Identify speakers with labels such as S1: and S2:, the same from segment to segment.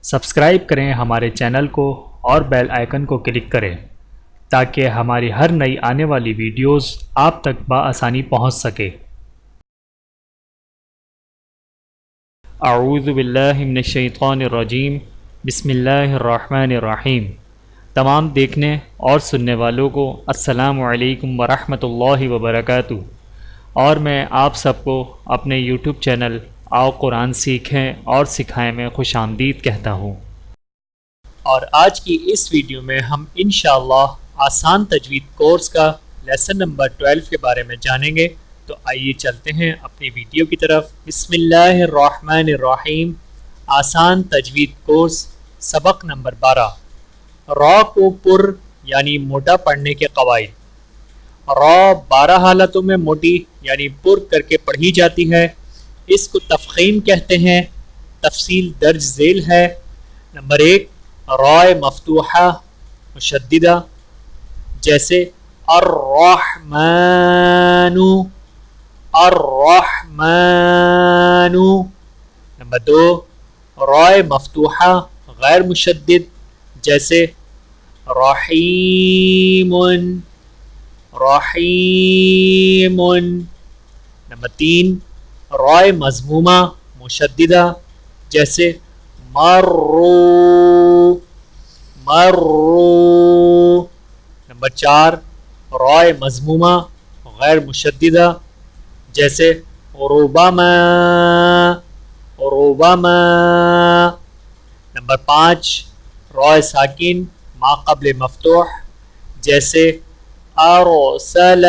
S1: Subscribe کریں ہمارے channel کو اور بیل آئیکن کو کلک کریں تاکہ ہماری ہر نئی آنے والی ویڈیوز آپ تک بآسانی پہنچ سکے۔ اعوذ باللہ من الشیطان الرجیم، بسم اللہ الرحمن الرحیم۔ تمام دیکھنے اور سننے والوں کو السلام علیکم ورحمۃ اللہ وبرکاتہ، اور میں آپ سب کو اپنے یوٹیوب چینل آؤ قرآن سیکھیں اور سکھائیں میں خوش آمدید کہتا ہوں۔ اور آج کی اس ویڈیو میں ہم انشاءاللہ آسان تجوید کورس کا لیسن نمبر 12 کے بارے میں جانیں گے۔ تو آئیے چلتے ہیں اپنی ویڈیو کی طرف۔ بسم اللہ الرحمن الرحیم۔ آسان تجوید کورس سبق نمبر 12، را کو پر یعنی موٹا پڑھنے کے قواعد۔ را 12 حالتوں میں موٹی یعنی پر کر کے پڑھی جاتی ہے، اس کو تفخیم کہتے ہیں۔ تفصیل درج ذیل ہے۔ نمبر 1، رائے مفتوحہ مشددہ، جیسے الرحمن الرحمن۔ نمبر 2، رائے مفتوحہ غیر مشدد، جیسے رحیم رحیم۔ نمبر 3، رائے مضمومہ مشددہ، جیسے مرو مرو۔ نمبر 4، رائے مضمومہ غیر مشددہ، جیسے ربما ربما۔ نمبر 5، رائے ساکن ما قبل مفتوح، جیسے ارسل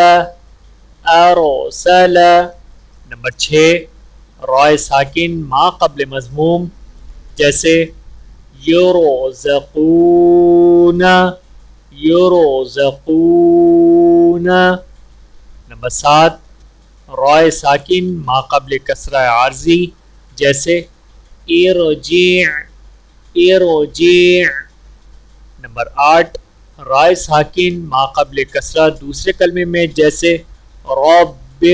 S1: ارسل۔ نمبر 6، رائے ساکن ما قبل مضموم، جیسے یرزقون یرزقون۔ نمبر 7، رائے ساکن ما قبل کسرہ عارضی، جیسے ارجع ارجع۔ نمبر 8، رائے ساکن ما قبل کسرہ دوسرے کلمے میں، جیسے رب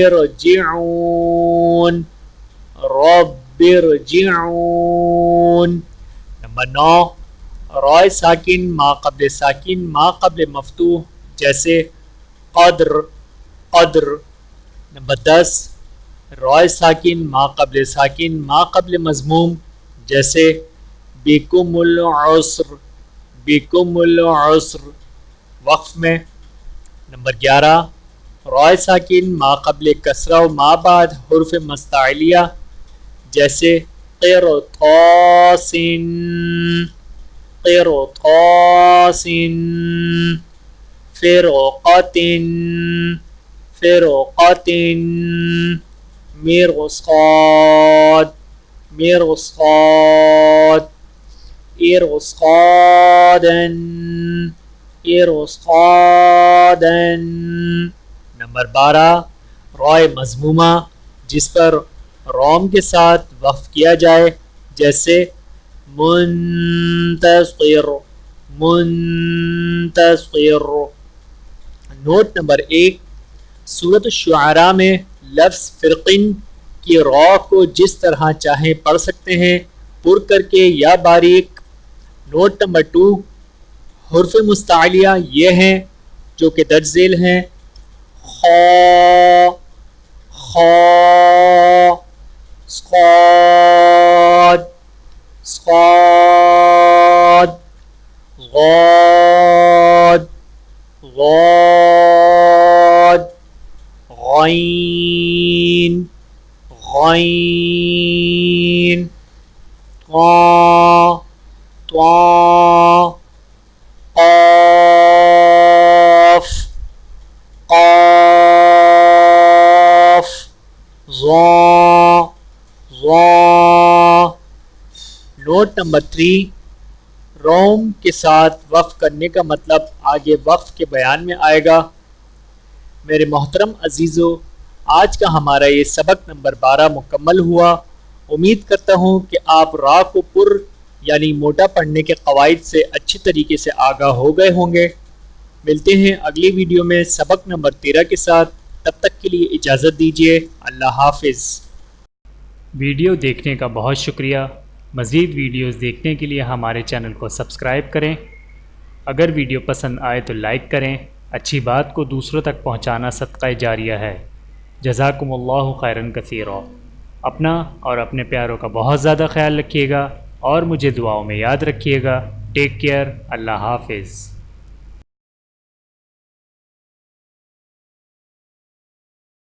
S1: ارجعون رب ارجعون۔ نمبر 9، رائے ساکن ما قبل مفتوح، جیسے قدر قدر۔ نمبر 10، رائے ساکن ما قبل مضموم، جیسے بکم العسر بکم العسر وقف میں۔ نمبر 11، رائے ساکن ما قبل کسرہ و ما بعد حرف مستعلیہ، جیسے قرطاس قرطاس۔ فرقۃ فرقۃ۔ مرصاد مرصاد۔ ارصادا ارصادا۔ نمبر 12، رائے مضمومہ جس پر روم کے ساتھ وقف کیا جائے، جیسے منتصر منتصر۔ نوٹ نمبر 1، سورۃ الشعراء میں لفظ فرقن کی را کو جس طرح چاہیں پڑھ سکتے ہیں، پر کر کے یا باریک۔ نوٹ نمبر 2، حرف مستعلیہ یہ ہیں جو کہ درج ذیل ہیں: خا خا، صاد صاد، غاد غاد، غین غین، طا طا، قاف قاف، ظا ظا۔ نوٹ نمبر 3، روم کے ساتھ وقف کرنے کا مطلب آگے وقف کے بیان میں آئے گا۔ میرے محترم عزیزو، آج کا ہمارا یہ سبق نمبر 12 مکمل ہوا۔ امید کرتا ہوں کہ آپ را کو پر یعنی موٹا پڑھنے کے قواعد سے اچھی طریقے سے آگاہ ہو گئے ہوں گے۔ ملتے ہیں اگلی ویڈیو میں سبق نمبر 13 کے ساتھ، تب تک کے لیے اجازت دیجیے۔ اللہ حافظ۔ ویڈیو دیکھنے کا بہت شکریہ۔ مزید ویڈیوز دیکھنے کے لیے ہمارے چینل کو سبسکرائب کریں۔ اگر ویڈیو پسند آئے تو لائک کریں۔ اچھی بات کو دوسروں تک پہنچانا صدقہ جاریہ ہے۔ جزاکم اللہ خیرا کثیرا۔ اپنا اور اپنے پیاروں کا بہت زیادہ خیال رکھیے گا اور مجھے دعاؤں میں یاد رکھیے گا۔ Take care. اللہ حافظ۔